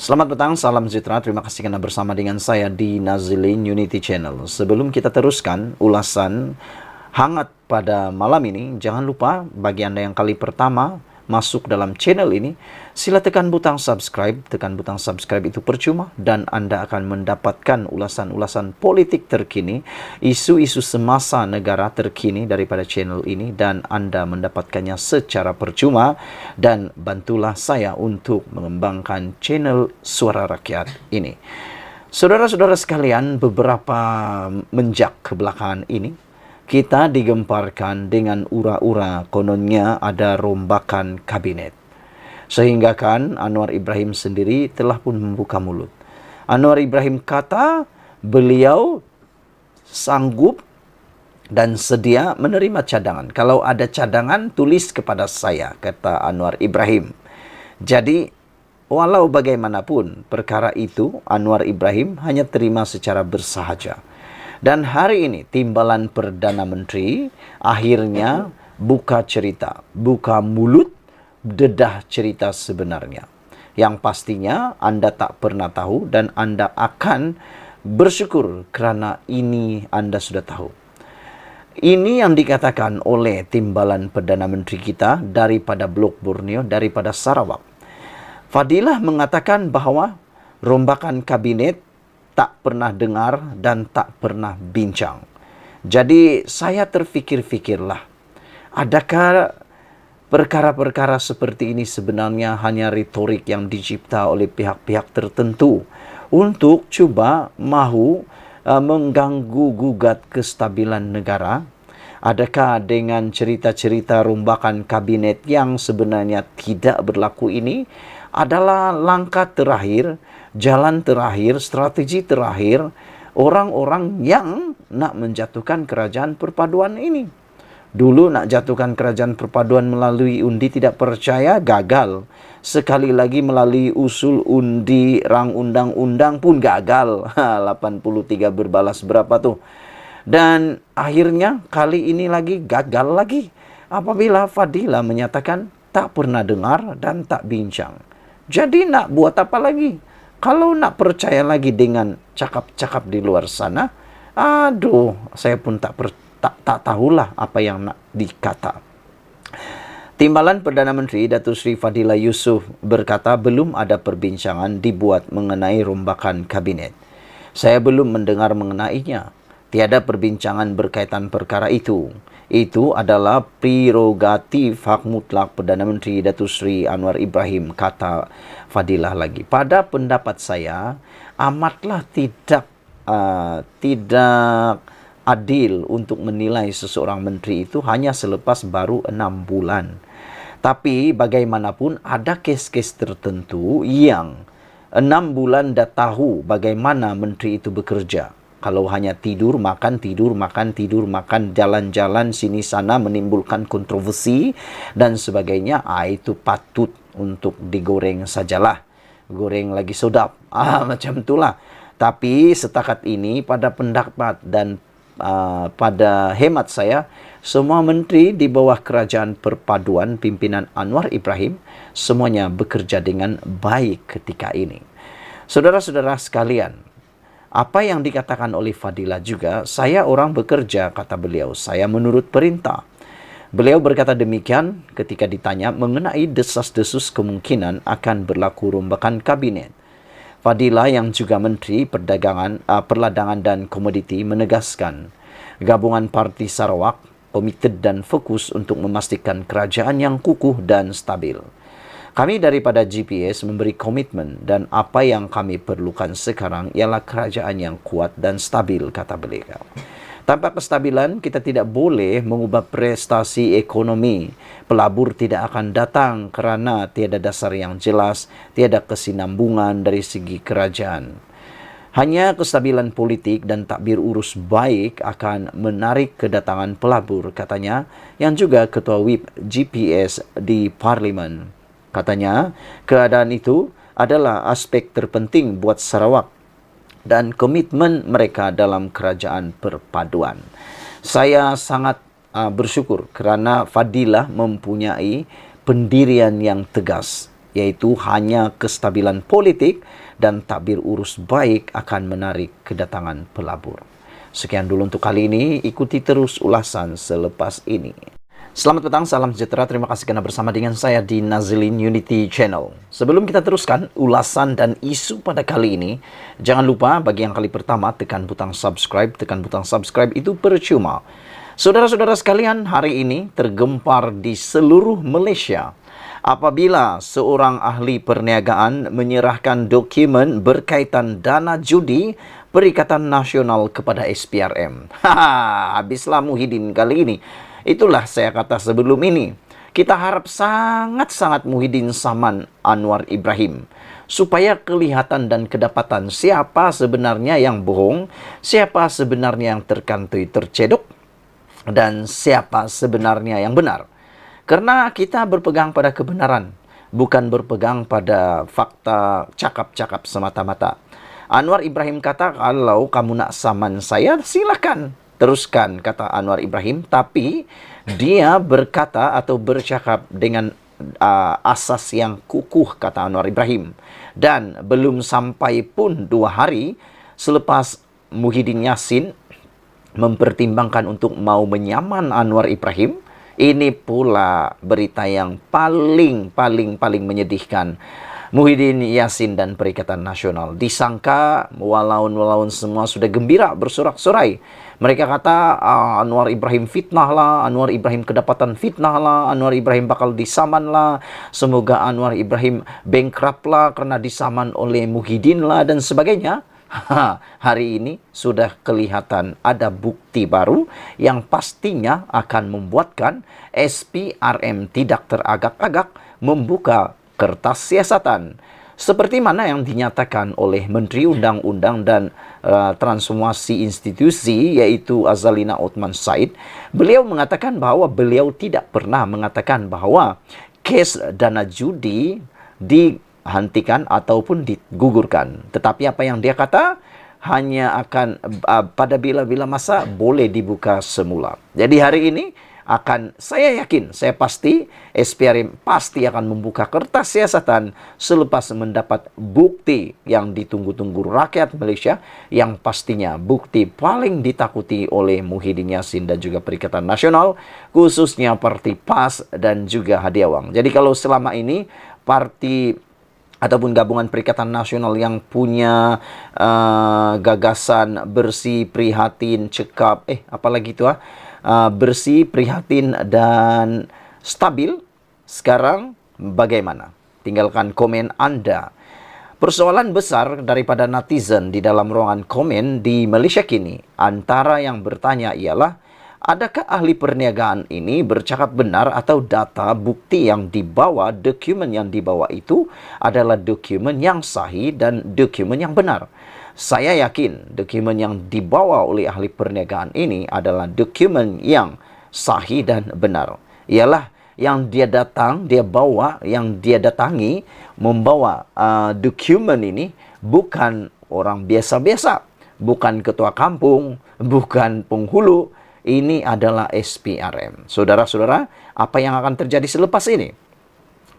Selamat petang, salam sejahtera. Terima kasih karena bersama dengan saya di Nazilin Unity Channel. Sebelum kita teruskan ulasan hangat pada malam ini, jangan lupa bagi Anda yang kali pertama masuk dalam channel ini, sila tekan butang subscribe. Tekan butang subscribe itu percuma dan Anda akan mendapatkan ulasan-ulasan politik terkini, isu-isu semasa negara terkini daripada channel ini, dan Anda mendapatkannya secara percuma. Dan bantulah saya untuk mengembangkan channel Suara Rakyat ini. Saudara-saudara sekalian, beberapa menjak kebelakangan ini kita digemparkan dengan ura-ura kononnya ada rombakan kabinet. Sehingga kan Anwar Ibrahim sendiri telah pun membuka mulut. Anwar Ibrahim kata beliau sanggup dan sedia menerima cadangan. Kalau ada cadangan, tulis kepada saya, kata Anwar Ibrahim. Jadi, walau bagaimanapun perkara itu, Anwar Ibrahim hanya terima secara bersahaja. Dan hari ini timbalan Perdana Menteri akhirnya buka cerita, buka mulut, dedah cerita sebenarnya. Yang pastinya Anda tak pernah tahu dan Anda akan bersyukur kerana ini Anda sudah tahu. Ini yang dikatakan oleh timbalan Perdana Menteri kita daripada Blok Borneo, daripada Sarawak. Fadilah mengatakan bahawa rombakan kabinet tak pernah dengar dan tak pernah bincang. Jadi saya terfikir-fikirlah, adakah perkara-perkara seperti ini sebenarnya hanya retorik yang dicipta oleh pihak-pihak tertentu untuk cuba mahu mengganggu gugat kestabilan negara? Adakah dengan cerita-cerita rombakan kabinet yang sebenarnya tidak berlaku ini adalah langkah terakhir, jalan terakhir, strategi terakhir orang-orang yang nak menjatuhkan kerajaan perpaduan ini? Dulu nak jatuhkan kerajaan perpaduan melalui undi tidak percaya, gagal. Sekali lagi melalui usul undi rang undang-undang pun gagal. 83 berbalas berapa tuh? Dan akhirnya kali ini lagi gagal lagi. Apabila Fadilah menyatakan tak pernah dengar dan tak bincang. Jadi nak buat apa lagi? Kalau nak percaya lagi dengan cakap-cakap di luar sana, aduh, saya pun tak tahulah apa yang nak dikata. Timbalan Perdana Menteri Datuk Seri Fadilah Yusof berkata belum ada perbincangan dibuat mengenai rombakan kabinet. Saya belum mendengar mengenainya. Tiada perbincangan berkaitan perkara itu. Itu adalah prerogatif hak mutlak Perdana Menteri Datuk Seri Anwar Ibrahim, kata Fadilah lagi. Pada pendapat saya, amatlah tidak adil untuk menilai seseorang menteri itu hanya selepas baru 6 bulan. Tapi bagaimanapun ada kes-kes tertentu yang 6 bulan dah tahu bagaimana menteri itu bekerja. Kalau hanya tidur, makan, jalan-jalan sini sana menimbulkan kontroversi dan sebagainya, itu patut untuk digoreng sajalah. Goreng lagi sedap. Macam itulah. Tapi setakat ini pada pendapat dan pada hemat saya, semua menteri di bawah kerajaan perpaduan pimpinan Anwar Ibrahim semuanya bekerja dengan baik ketika ini. Saudara-saudara sekalian, apa yang dikatakan oleh Fadilah juga, saya orang bekerja, kata beliau, saya menurut perintah. Beliau berkata demikian ketika ditanya mengenai desas-desus kemungkinan akan berlaku rombakan kabinet. Fadilah yang juga Menteri Perdagangan dan Komoditi menegaskan, gabungan Parti Sarawak komited dan fokus untuk memastikan kerajaan yang kukuh dan stabil. Kami daripada GPS memberi komitmen dan apa yang kami perlukan sekarang ialah kerajaan yang kuat dan stabil, kata beliau. Tanpa kestabilan, kita tidak boleh mengubah prestasi ekonomi. Pelabur tidak akan datang kerana tiada dasar yang jelas, tiada kesinambungan dari segi kerajaan. Hanya kestabilan politik dan takbir urus baik akan menarik kedatangan pelabur, katanya, yang juga Ketua Whip GPS di Parlimen. Katanya, keadaan itu adalah aspek terpenting buat Sarawak dan komitmen mereka dalam kerajaan perpaduan. Saya sangat bersyukur kerana Fadilah mempunyai pendirian yang tegas, yaitu hanya kestabilan politik dan takbir urus baik akan menarik kedatangan pelabur. Sekian dulu untuk kali ini, ikuti terus ulasan selepas ini. Selamat petang, salam sejahtera, terima kasih karena bersama dengan saya di Nazilin Unity Channel. Sebelum kita teruskan ulasan dan isu pada kali ini, jangan lupa bagi yang kali pertama tekan butang subscribe, itu percuma. Saudara-saudara sekalian, hari ini tergempar di seluruh Malaysia apabila seorang ahli perniagaan menyerahkan dokumen berkaitan dana judi Perikatan Nasional kepada SPRM. Habislah Muhyiddin kali ini. Itulah saya kata sebelum ini. Kita harap sangat-sangat Muhyiddin Saman Anwar Ibrahim. Supaya kelihatan dan kedapatan siapa sebenarnya yang bohong, siapa sebenarnya yang terkantui tercedok, dan siapa sebenarnya yang benar. Karena kita berpegang pada kebenaran, bukan berpegang pada fakta cakap-cakap semata-mata. Anwar Ibrahim kata, kalau kamu nak saman saya, silakan. Teruskan, kata Anwar Ibrahim, tapi dia berkata atau bercakap dengan asas yang kukuh, kata Anwar Ibrahim. Dan belum sampai pun 2 hari selepas Muhyiddin Yassin mempertimbangkan untuk mau menyaman Anwar Ibrahim, ini pula berita yang paling menyedihkan. Muhyiddin Yassin dan Perikatan Nasional disangka walaun semua sudah gembira bersorak-sorai. Mereka kata Anwar Ibrahim fitnah lah, Anwar Ibrahim kedapatan fitnah lah, Anwar Ibrahim bakal disaman lah, semoga Anwar Ibrahim bankrupt lah karena disaman oleh Muhyiddin lah dan sebagainya. Hari ini sudah kelihatan ada bukti baru yang pastinya akan membuatkan SPRM tidak teragak-agak membuka kertas siasatan. Seperti mana yang dinyatakan oleh Menteri Undang-Undang dan Transformasi Institusi, yaitu Azalina Othman Said. Beliau mengatakan bahwa beliau tidak pernah mengatakan bahwa kes dana judi dihentikan ataupun digugurkan. Tetapi apa yang dia kata, hanya akan pada bila-bila masa boleh dibuka semula. Jadi hari ini saya yakin, saya pasti SPRM pasti akan membuka kertas siasatan selepas mendapat bukti yang ditunggu-tunggu rakyat Malaysia, yang pastinya bukti paling ditakuti oleh Muhyiddin Yassin dan juga Perikatan Nasional, khususnya Parti PAS dan juga Hadiah Wang. Jadi kalau selama ini parti ataupun gabungan Perikatan Nasional yang punya gagasan bersih, prihatin, cekap, apalagi itu bersih, prihatin, dan stabil, sekarang bagaimana? Tinggalkan komen Anda. Persoalan besar daripada netizen di dalam ruangan komen di Malaysia kini, antara yang bertanya ialah, adakah ahli perniagaan ini bercakap benar atau data bukti yang dibawa, dokumen yang dibawa itu adalah dokumen yang sahih dan dokumen yang benar? Saya yakin dokumen yang dibawa oleh ahli perniagaan ini adalah dokumen yang sahih dan benar. Ialah yang dia bawa, yang dia datangi, membawa dokumen ini bukan orang biasa-biasa, bukan ketua kampung, bukan penghulu. Ini adalah SPRM. Saudara-saudara, apa yang akan terjadi selepas ini?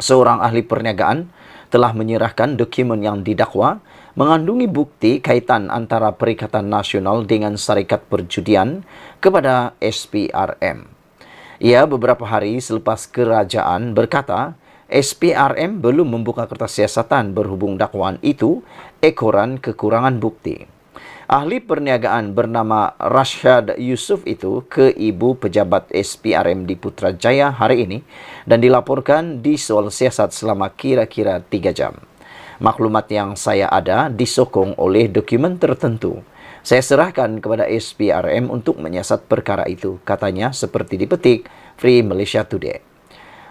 Seorang ahli perniagaan telah menyerahkan dokumen yang didakwa mengandungi bukti kaitan antara Perikatan Nasional dengan syarikat perjudian kepada SPRM. Ia beberapa hari selepas kerajaan berkata, SPRM belum membuka kertas siasatan berhubung dakwaan itu ekoran kekurangan bukti. Ahli perniagaan bernama Rashad Yusof itu ke ibu pejabat SPRM di Putrajaya hari ini dan dilaporkan di soal siasat selama kira-kira 3 jam. Maklumat yang saya ada disokong oleh dokumen tertentu. Saya serahkan kepada SPRM untuk menyiasat perkara itu, katanya seperti dipetik Free Malaysia Today.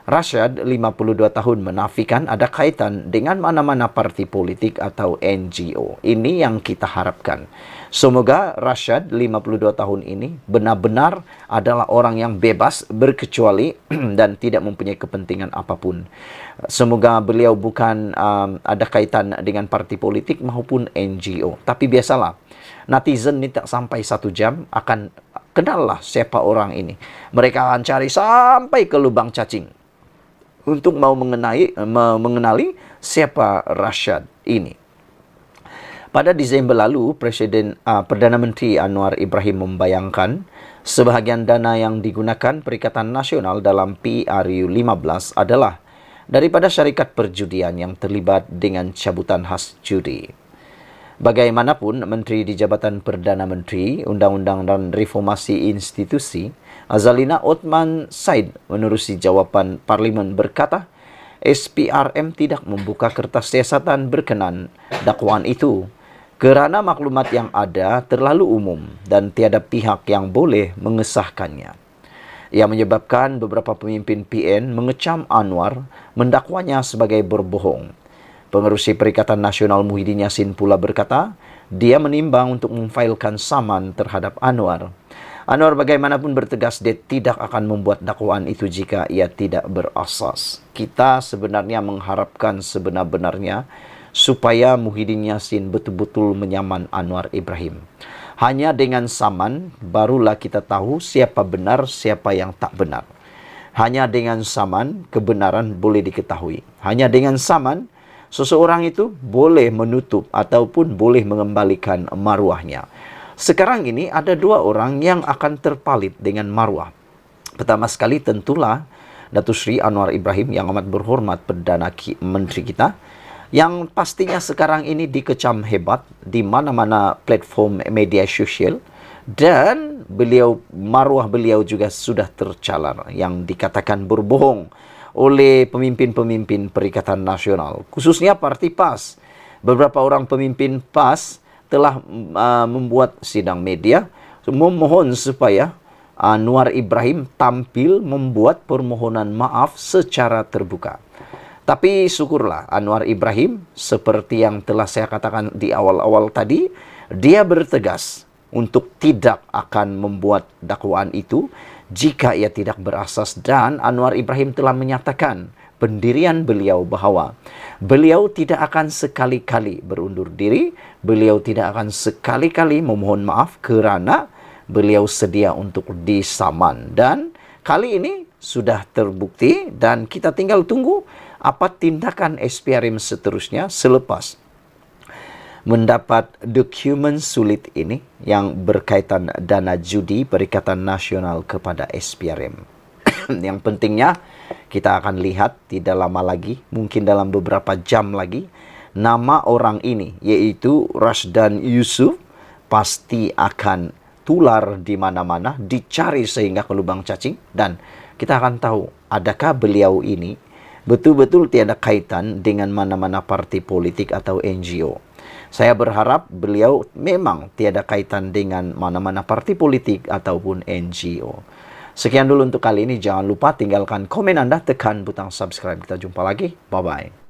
Rashad, 52 tahun, menafikan ada kaitan dengan mana-mana parti politik atau NGO. Ini yang kita harapkan. Semoga Rashad, 52 tahun ini, benar-benar adalah orang yang bebas, berkecuali dan tidak mempunyai kepentingan apapun. Semoga beliau bukan ada kaitan dengan parti politik maupun NGO. Tapi biasalah, netizen ini tak sampai 1 jam akan kenallah siapa orang ini. Mereka akan cari sampai ke lubang cacing. untuk mau mengenali siapa Rashad ini. Pada Desember lalu, Perdana Menteri Anwar Ibrahim membayangkan sebahagian dana yang digunakan Perikatan Nasional dalam PRU 15 adalah daripada syarikat perjudian yang terlibat dengan cabutan has judi. Bagaimanapun, Menteri di Jabatan Perdana Menteri, Undang-Undang dan Reformasi Institusi, Azalina Othman Said menerusi jawapan Parlimen berkata, SPRM tidak membuka kertas siasatan berkenan dakwaan itu kerana maklumat yang ada terlalu umum dan tiada pihak yang boleh mengesahkannya. Ia menyebabkan beberapa pemimpin PN mengecam Anwar mendakwanya sebagai berbohong. Pengerusi Perikatan Nasional Muhyiddin Yassin pula berkata, dia menimbang untuk memfailkan saman terhadap Anwar. Anwar bagaimanapun bertegas dia tidak akan membuat dakwaan itu jika ia tidak berasas. Kita sebenarnya mengharapkan sebenar-benarnya supaya Muhyiddin Yassin betul-betul menyaman Anwar Ibrahim. Hanya dengan saman barulah kita tahu siapa benar, siapa yang tak benar. Hanya dengan saman kebenaran boleh diketahui. Hanya dengan saman seseorang itu boleh menutup ataupun boleh mengembalikan maruahnya. Sekarang ini ada dua orang yang akan terpalit dengan maruah. Pertama sekali tentulah Datuk Seri Anwar Ibrahim yang amat berhormat Perdana Menteri kita, yang pastinya sekarang ini dikecam hebat di mana-mana platform media sosial, dan maruah beliau juga sudah tercalar yang dikatakan berbohong oleh pemimpin-pemimpin Perikatan Nasional, khususnya Parti PAS. Beberapa orang pemimpin PAS telah membuat sidang media memohon supaya Anwar Ibrahim tampil membuat permohonan maaf secara terbuka. Tapi syukurlah Anwar Ibrahim, seperti yang telah saya katakan di awal-awal tadi, dia bertegas untuk tidak akan membuat dakwaan itu jika ia tidak berasas, dan Anwar Ibrahim telah menyatakan pendirian beliau bahwa beliau tidak akan sekali-kali berundur diri, beliau tidak akan sekali-kali memohon maaf kerana beliau sedia untuk disaman. Dan kali ini sudah terbukti dan kita tinggal tunggu apa tindakan SPRM seterusnya selepas mendapat dokumen sulit ini yang berkaitan dana judi Perikatan Nasional kepada SPRM. Yang pentingnya kita akan lihat tidak lama lagi, mungkin dalam beberapa jam lagi, nama orang ini yaitu Rashdan Yusuf pasti akan tular di mana-mana, dicari sehingga ke lubang cacing, dan kita akan tahu adakah beliau ini betul-betul tiada kaitan dengan mana-mana parti politik atau NGO. Saya berharap beliau memang tiada kaitan dengan mana-mana parti politik ataupun NGO. Sekian dulu untuk kali ini. Jangan lupa tinggalkan komen Anda, tekan butang subscribe. Kita jumpa lagi. Bye-bye.